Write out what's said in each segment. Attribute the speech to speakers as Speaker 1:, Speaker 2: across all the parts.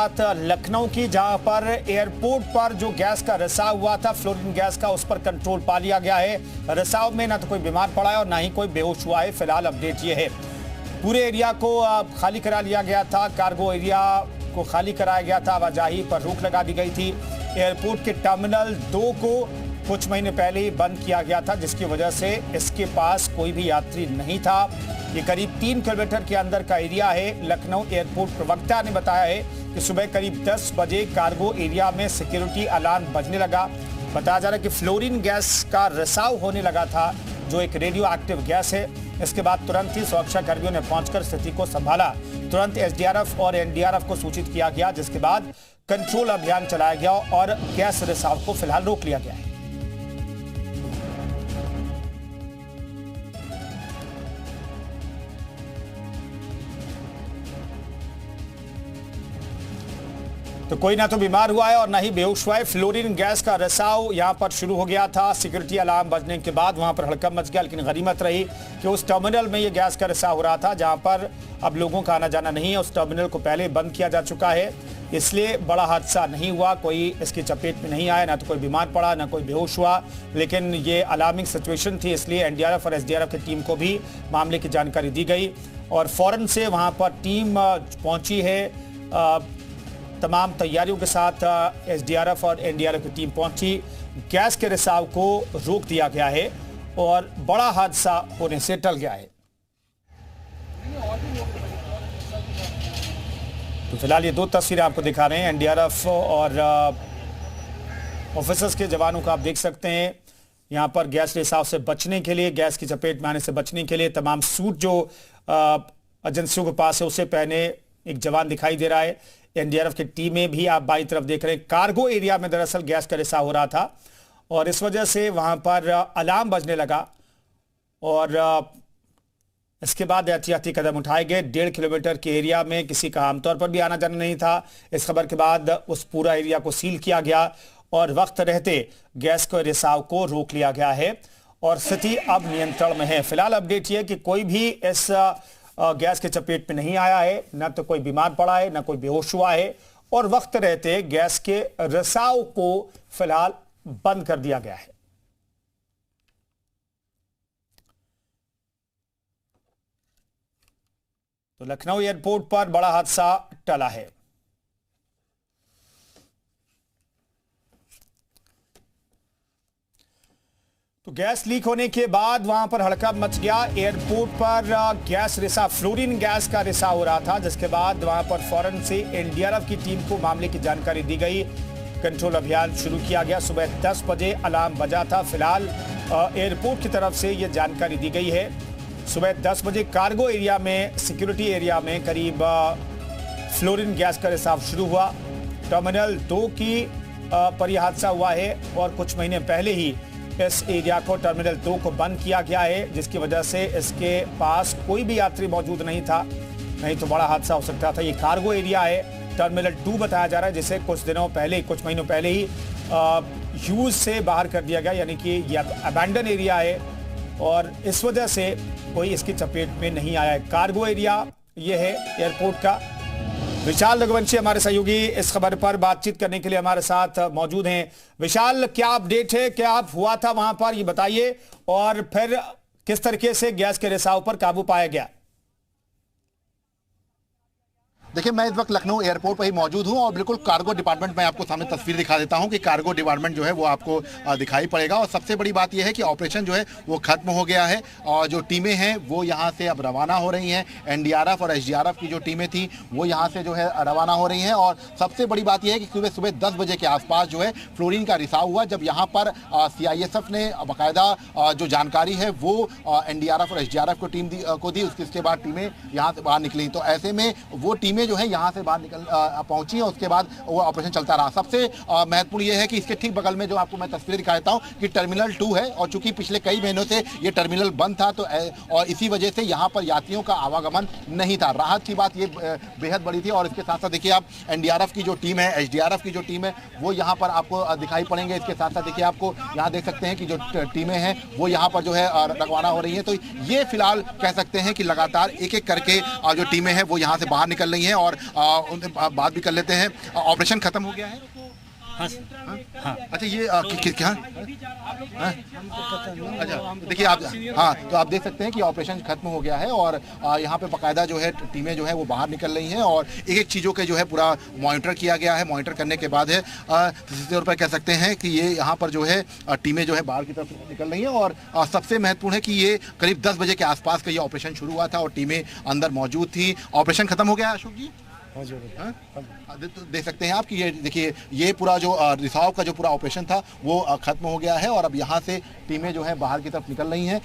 Speaker 1: लखनऊ की, जहां पर एयरपोर्ट पर जो गैस का रिसाव हुआ था, फ्लोरीन गैस का, उस पर कंट्रोल पा लिया गया है। रिसाव में ना तो कोई बीमार पड़ा है और ना ही कोई बेहोश हुआ है। फिलहाल अपडेट ये है, पूरे एरिया को खाली करा लिया गया था, कार्गो एरिया को खाली कराया गया था, आवाजाही पर रोक लगा दी गई थी। एयरपोर्ट के टर्मिनल 2 को कुछ महीने पहले ही बंद किया गया था, जिसकी वजह से इसके पास कोई भी यात्री नहीं था। ये करीब 3 किलोमीटर के अंदर का एरिया है। लखनऊ एयरपोर्ट प्रवक्ता ने बताया है कि सुबह करीब 10 बजे कार्गो एरिया में सिक्योरिटी अलार्म बजने लगा। बताया जा रहा है कि फ्लोरीन गैस का रिसाव होने लगा था, जो एक रेडियो एक्टिव गैस है। इसके बाद तुरंत ही सुरक्षा कर्मियों ने पहुंचकर स्थिति को संभाला। तुरंत एसडीआरएफ और एनडीआरएफ को सूचित किया गया, जिसके बाद कंट्रोल अभियान चलाया गया और गैस रिसाव को फिलहाल रोक लिया गया है। तो कोई ना तो बीमार हुआ है और ना ही बेहोश हुआ है। फ्लोरीन गैस का रिसाव यहां पर शुरू हो गया था। सिक्योरिटी अलार्म बजने के बाद वहां पर हड़कंप मच गया, लेकिन गनीमत रही कि उस टर्मिनल में ये गैस का रिसाव हो रहा था, जहां पर अब लोगों का आना जाना नहीं है। उस टर्मिनल को पहले बंद किया जा चुका है, इसलिए बड़ा हादसा नहीं हुआ, कोई इसकी चपेट में नहीं आया, ना तो कोई बीमार पड़ा, ना कोई बेहोश हुआ। लेकिन ये अलार्मिंग सिचुएशन थी, इसलिए एनडीआरएफ और एसडीआरएफ की टीम को भी मामले की जानकारी दी गई और फौरन से वहां पर टीम पहुंची है। तमाम तैयारियों के साथ एसडीआरएफ और एनडीआरएफ की टीम पहुंची। गैस के रिसाव को रोक दिया गया है और बड़ा हादसा होने से टल गया है। तो फिलहाल ये 2 तस्वीरें आपको दिखा रहे हैं एनडीआरएफ और ऑफिसर्स के जवानों का, आप देख सकते हैं। यहां पर गैस रिसाव से बचने के लिए, गैस की चपेट में आने से बचने के लिए तमाम सूट जो एजेंसियों के पास है उसे पहने एक जवान दिखाई दे रहा है। एनडीआरएफ की टीमें भी आप बाईं तरफ देख रहे हैं। कार्गो एरिया में दरअसल गैस का रिसाव हो रहा था और इस वजह से वहां पर अलार्म बजने लगा और इसके बाद एहतियाती कदम उठाए गए। 1.5 किलोमीटर के एरिया में किसी का आमतौर पर भी आना जाना नहीं था। इस खबर के बाद उस पूरा एरिया को सील किया गया और वक्त रहते गैस के रिसाव को रोक लिया गया है और स्थिति अब नियंत्रण में है। फिलहाल अपडेट यह है कि कोई भी इस गैस के चपेट में नहीं आया है, ना तो कोई बीमार पड़ा है, ना कोई बेहोश हुआ है और वक्त रहते गैस के रिसाव को फिलहाल बंद कर दिया गया है। तो लखनऊ एयरपोर्ट पर बड़ा हादसा टला है। तो गैस लीक होने के बाद वहां पर हड़कंप मच गया। एयरपोर्ट पर गैस रिसाव, फ्लोरीन गैस का रिसाव हो रहा था, जिसके बाद वहां पर फौरन से एनडीआरएफ की टीम को मामले की जानकारी दी गई। कंट्रोल अभियान शुरू किया गया। सुबह 10 बजे अलार्म बजा था। फिलहाल एयरपोर्ट की तरफ से यह जानकारी दी गई है। सुबह 10 बजे कार्गो एरिया में, सिक्योरिटी एरिया में करीब फ्लोरीन गैस का रिसाव शुरू हुआ। टर्मिनल 2 की पर यह हादसा हुआ है और कुछ महीने पहले ही इस एरिया को, टर्मिनल 2 को बंद किया गया है, जिसकी वजह से इसके पास कोई भी यात्री मौजूद नहीं था, नहीं तो बड़ा हादसा हो सकता था। ये कार्गो एरिया है, टर्मिनल 2 बताया जा रहा है, जिसे कुछ दिनों पहले, कुछ महीनों पहले ही यूज से बाहर कर दिया गया, यानी कि ये अबैंडन एरिया है और इस वजह से कोई इसकी चपेट में नहीं आया है। कार्गो एरिया ये है एयरपोर्ट का। विशाल रघुवंशी हमारे सहयोगी इस खबर पर बातचीत करने के लिए हमारे साथ मौजूद हैं। विशाल, क्या अपडेट है, क्या हुआ था वहां पर, ये बताइए, और फिर किस तरीके से गैस के रिसाव पर काबू पाया गया?
Speaker 2: देखिए, मैं इस वक्त लखनऊ एयरपोर्ट पर ही मौजूद हूं और बिल्कुल कार्गो डिपार्टमेंट में आपको सामने तस्वीर दिखा देता हूं कि कार्गो डिपार्टमेंट जो है वो आपको दिखाई पड़ेगा। और सबसे बड़ी बात यह है कि ऑपरेशन जो है वो खत्म हो गया है और जो टीमें हैं वो यहां से अब रवाना हो रही हैं। एनडीआरएफ और एसडीआरएफ की जो टीमें थी वो यहां से जो है रवाना हो रही हैं। और सबसे बड़ी बात यह है कि सुबह सुबह 10 बजे के आसपास जो है फ्लोरीन का रिसाव हुआ, जब यहाँ पर CISF ने बाकायदा जो जानकारी है वो एनडीआरएफ और एसडीआरएफ को टीम को दी। उसके बाद टीमें यहाँ से बाहर निकली। तो ऐसे में वो टीमें जो है यहाँ से बाहर निकल पहुंची और उसके बाद वो ऑपरेशन चलता रहा। सबसे महत्वपूर्ण ये है कि इसके ठीक बगल में जो आपको मैं तस्वीर दिखा देता हूँ कि टर्मिनल 2 है और चूंकि पिछले कई महीनों से ये टर्मिनल बंद था, तो और इसी वजह से यहाँ पर यात्रियों का आवागमन नहीं था। राहत की बात ये बेहद बड़ी थी। और इसके साथ साथ देखिए आप एनडीआरएफ की जो टीम है, एसडीआरएफ की जो टीम है वो यहाँ पर आपको दिखाई पड़ेंगे। इसके साथ साथ देखिए आपको यहाँ देख सकते हैं कि जो टीमें हैं वो यहाँ पर जो है रवाना हो रही है। तो ये फिलहाल कह सकते हैं कि लगातार एक एक करके जो टीमें हैं वो यहाँ से बाहर निकल रही हैं। हैं और उनसे बात भी कर लेते हैं। ऑपरेशन खत्म हो गया है?
Speaker 3: हाँ हाँ।
Speaker 2: अच्छा, ये क्या? अच्छा, देखिए आप, हाँ, तो आप देख सकते हैं कि ऑपरेशन खत्म हो गया है और यहाँ पे बाकायदा जो है टीमें जो है वो बाहर निकल रही हैं और एक एक चीज़ों के जो है पूरा मॉनिटर किया गया है। मॉनिटर करने के बाद है सीधे तौर पर कह सकते हैं कि ये यहाँ पर जो है टीमें जो है बाहर की तरफ निकल रही हैं और सबसे महत्वपूर्ण है कि ये करीब 10 बजे के आसपास का ये ऑपरेशन शुरू हुआ था और टीमें अंदर मौजूद थी। ऑपरेशन खत्म हो गया अशोक जी? देख सकते हैं आप कि ये देखिए, ये पूरा जो रिसाव का जो पूरा ऑपरेशन था वो खत्म हो गया है और अब यहाँ से टीमें जो है बाहर की तरफ निकल रही हैं।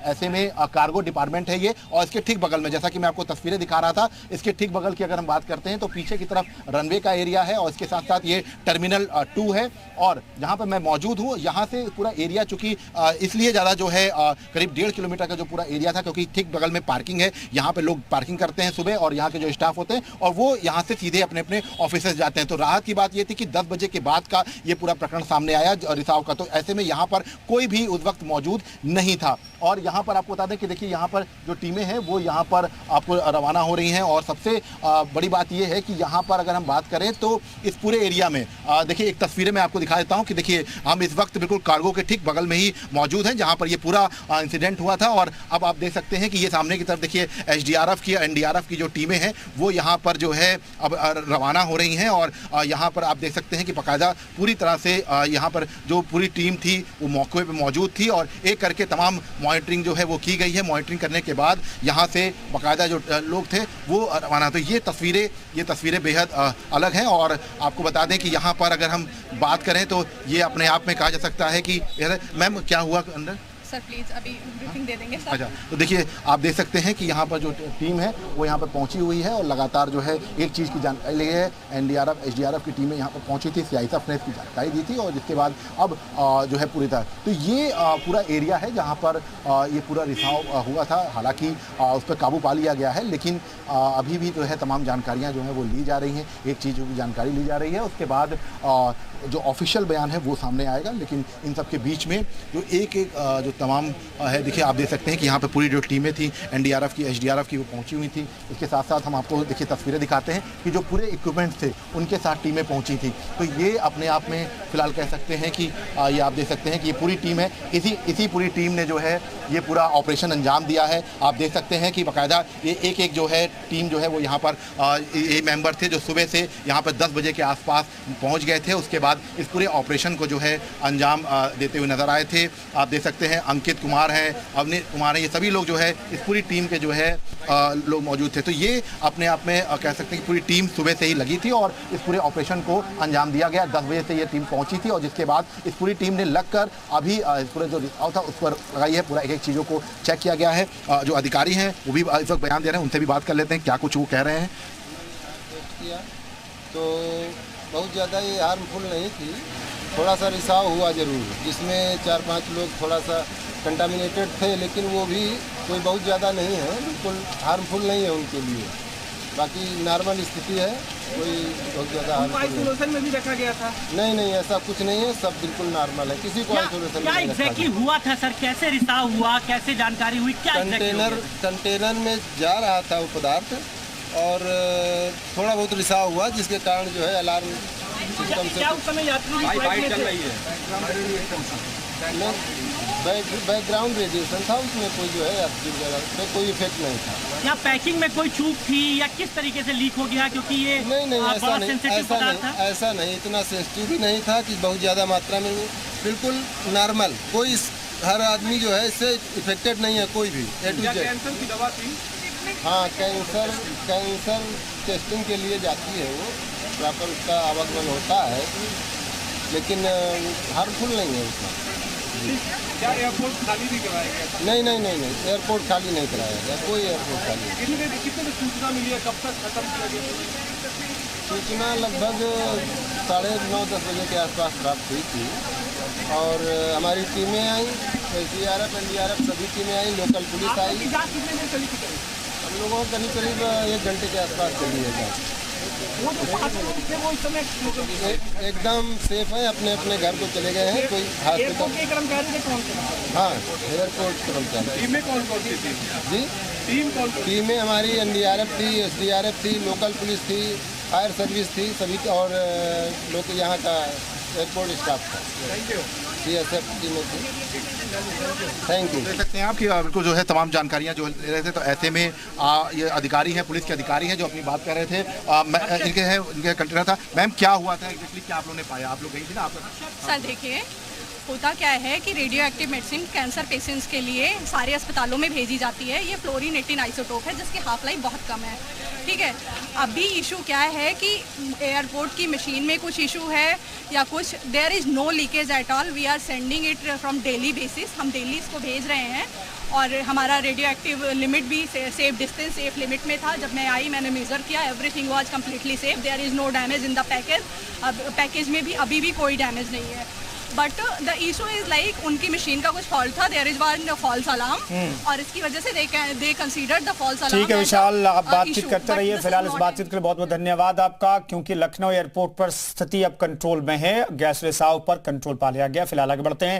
Speaker 2: ऐसे में कार्गो डिपार्टमेंट है ये और इसके ठीक बगल में, जैसा कि मैं आपको तस्वीरें दिखा रहा था, इसके ठीक बगल की अगर हम बात करते हैं तो पीछे की तरफ रनवे का एरिया है और इसके साथ साथ ये टर्मिनल 2 है और जहाँ पर मैं मौजूद हूँ यहाँ से पूरा एरिया चूँकि इसलिए ज़्यादा जो है करीब 1.5 किलोमीटर का जो पूरा एरिया था, क्योंकि ठीक बगल में पार्किंग है। यहाँ पर लोग पार्किंग करते हैं सुबह और यहाँ के जो स्टाफ होते हैं और वो यहाँ से सीधे अपने अपने ऑफिसेस जाते हैं। तो राहत की बात ये थी कि 10 बजे के बाद का ये पूरा प्रकरण सामने आया रिसाव का, तो ऐसे में यहाँ पर कोई भी उस वक्त मौजूद नहीं था। और यहाँ पर आपको बता दें कि देखिए यहाँ पर जो टीमें हैं वो यहाँ पर आपको रवाना हो रही हैं और सबसे बड़ी बात ये है कि यहाँ पर अगर हम बात करें तो इस पूरे एरिया में देखिए, एक तस्वीरें मैं आपको दिखा देता हूँ कि देखिए हम इस वक्त बिल्कुल कार्गो के ठीक बगल में ही मौजूद हैं जहाँ पर ये पूरा इंसिडेंट हुआ था। और अब आप देख सकते हैं कि ये सामने की तरफ देखिए एसडीआरएफ की, एनडीआरएफ की जो टीमें हैं वो यहाँ पर जो है अब रवाना हो रही हैं और यहाँ पर आप देख सकते हैं कि बाकायदा पूरी तरह से यहाँ पर जो पूरी टीम थी वो मौके पे मौजूद थी और एक करके तमाम मॉनिटरिंग जो है वो की गई है। मॉनिटरिंग करने के बाद यहाँ से बाकायदा जो लोग थे वो रवाना। तो ये तस्वीरें बेहद अलग हैं और आपको बता दें कि यहाँ पर अगर हम बात करें तो ये अपने आप में कहा जा सकता है कि मैम क्या हुआ अंदर?
Speaker 4: सर प्लीज अभी ब्रीफिंग दे देंगे सर।
Speaker 2: अच्छा, तो देखिए आप देख सकते हैं कि यहाँ पर जो टीम है वो यहाँ पर पहुँची हुई है और लगातार जो है एक चीज़ की जानकारी ली है। एनडीआरएफ, एसडीआरएफ की टीमें यहाँ पर पहुँची थी, सीआईएसएफ ने इसकी जानकारी दी थी और जिसके बाद अब जो है पूरी तरह तो ये पूरा एरिया है जहाँ पर ये पूरा रिसाव हुआ था। हालांकि उस पर काबू पा लिया गया है, लेकिन अभी भी जो है तमाम जानकारियाँ जो है वो ली जा रही हैं। एक चीज़ की जानकारी ली जा रही है, उसके बाद जो ऑफिशियल बयान है वो सामने आएगा। लेकिन इन सब के बीच में जो एक जो तमाम है, देखिए आप देख सकते हैं कि यहाँ पे पूरी जो टीमें थी एनडीआरएफ की, एसडीआरएफ की, वो पहुँची हुई थी। इसके साथ साथ हम आपको देखिए तस्वीरें दिखाते हैं कि जो पूरे इक्विपमेंट्स थे उनके साथ टीमें पहुँची थी। तो ये अपने आप में फ़िलहाल कह सकते हैं कि ये आप देख सकते हैं कि ये पूरी टीम है। इसी पूरी टीम ने जो है ये पूरा ऑपरेशन अंजाम दिया है। आप देख सकते हैं कि बाकायदा ये एक जो है टीम जो है वो यहाँ पर ये मेंबर थे जो सुबह से यहाँ पर 10 बजे के आसपास पहुँच गए थे। उसके बाद इस पूरे ऑपरेशन को जो है अंजाम देते हुए नजर आए थे। आप देख सकते हैं अंकित कुमार हैं, अवनीत कुमार हैं, ये सभी लोग जो है इस पूरी टीम के जो है लोग मौजूद थे। तो ये अपने आप में कह सकते हैं कि पूरी टीम सुबह से ही लगी थी और इस पूरे ऑपरेशन को अंजाम दिया गया। 10 बजे से ये टीम पहुंची थी और जिसके बाद इस पूरी टीम ने लगकर अभी इस पूरे जो रिसाव था उस पर लगाई है। पूरा एक एक चीज़ों को चेक किया गया है। जो अधिकारी हैं वो भी इस वक्त बयान दे रहे हैं, उनसे भी बात कर लेते हैं क्या कुछ वो कह रहे हैं।
Speaker 5: तो बहुत ज़्यादा ये हार्मफुल नहीं थी, थोड़ा सा रिसाव हुआ ज़रूर, जिसमें 4-5 लोग थोड़ा सा कंटामिनेटेड थे, लेकिन वो भी कोई बहुत ज़्यादा नहीं है, बिल्कुल हार्मफुल नहीं है उनके लिए। बाकी नॉर्मल स्थिति है, कोई बहुत ज़्यादा
Speaker 3: आइसोलेशन में भी रखा गया था?
Speaker 5: नहीं, ऐसा कुछ नहीं है, सब बिल्कुल नॉर्मल है, किसी को आइसोलेशन
Speaker 3: क्या एग्जैक्टली हुआ था सर? कैसे रिसाव हुआ, कैसे जानकारी हुई, क्या
Speaker 5: कंटेनर में जा रहा था वो पदार्थ और थोड़ा बहुत रिसाव हुआ, जिसके कारण जो है अलार्म सिस्टम से
Speaker 3: क्या उस समय यात्री चल रही है?
Speaker 5: बैकग्राउंड रेडिएशन था, उसमें कोई जो है यात्री वगैरह कोई इफेक्ट नहीं था।
Speaker 3: क्या पैकिंग में कोई चूक थी या किस तरीके से लीक हो गया? क्योंकि ये
Speaker 5: नहीं ऐसा नहीं, इतना सेंसिटिव भी नहीं था कि बहुत ज़्यादा मात्रा में, बिल्कुल नॉर्मल, कोई हर आदमी जो है इससे इफेक्टेड नहीं है कोई भी। A to Z
Speaker 3: कैंसर की दवा थी?
Speaker 5: हाँ, कैंसर टेस्टिंग के लिए जाती है, वो प्रॉपर उसका आवागमन होता है, लेकिन हार्मफुल नहीं है उसका।
Speaker 3: क्या एयरपोर्ट खाली भी कराया गया?
Speaker 5: नहीं, एयरपोर्ट खाली नहीं कराया गया, कोई एयरपोर्ट खाली नहीं।
Speaker 3: कितने सूचना मिली है, कब तक खत्म किया गया?
Speaker 5: सूचना लगभग 9:30-10 बजे के आसपास प्राप्त हुई थी और हमारी टीमें आई, एसडीआरएफ, एनडीआरएफ सभी टीमें आई, लोकल पुलिस आई। हम लोगों को करीब 1 घंटे के आसपास चली है जाँच।
Speaker 3: वो जो 5 लोग थे वो इस समय
Speaker 5: एकदम सेफ है, अपने अपने घर को चले गए हैं। कोई
Speaker 3: एयरपोर्ट
Speaker 5: हॉस्पिटल,
Speaker 3: के कर्मचारी थे कौन थे?
Speaker 5: हाँ एयरपोर्ट कर्मचारी।
Speaker 3: टीम में कौन कौन सी थी?
Speaker 5: जी
Speaker 3: टीम कौन?
Speaker 5: टीमें हमारी एनडीआरएफ थी, एसडीआरएफ थी, लोकल पुलिस थी, फायर सर्विस थी, सभी और लोग यहाँ का एयरपोर्ट स्टाफ था,
Speaker 3: थैंक यू।
Speaker 5: CSF टीमें थी। Thank you.
Speaker 2: देख सकते हैं आप कि बिल्कुल जो है तमाम जानकारियां जो ले रहे थे। तो ऐसे में ये अधिकारी हैं, पुलिस के अधिकारी हैं जो अपनी बात कर रहे थे। इनके कंटेनर था। मैम क्या हुआ था एग्जैक्टली, क्या आप लोगों ने पाया? आप लोग गई थी ना? आप
Speaker 4: सर देखिए, होता क्या है कि radio active medicine cancer patients के लिए सारे अस्पतालों में भेजी जाती है। ये फ्लोरीन 18 आइसोटोप है जिसकी हाफ लाइफ बहुत कम है, ठीक है। अभी इशू क्या है कि एयरपोर्ट की मशीन में कुछ इशू है या कुछ, there is no leakage at all. We are sending it from daily basis, हम डेली इसको भेज रहे हैं। और हमारा रेडियो एक्टिव लिमिट भी सेफ डिस्टेंस सेफ लिमिट में था। जब मैं आई मैंने मेज़र किया, everything was completely safe, there is no damage in the package. अब पैकेज में भी अभी भी कोई डैमेज नहीं है। But the issue is like उनकी मशीन का कुछ फॉल्ट था, there is one false alarm, और इसकी वजह से they considered the false alarm.
Speaker 1: ठीक है विशाल, आप बातचीत करते रहिए। फिलहाल इस बातचीत के लिए बहुत बहुत धन्यवाद आपका, क्योंकि लखनऊ एयरपोर्ट पर स्थिति अब कंट्रोल में है। गैस रिसाव पर कंट्रोल पा लिया गया। फिलहाल आगे बढ़ते हैं।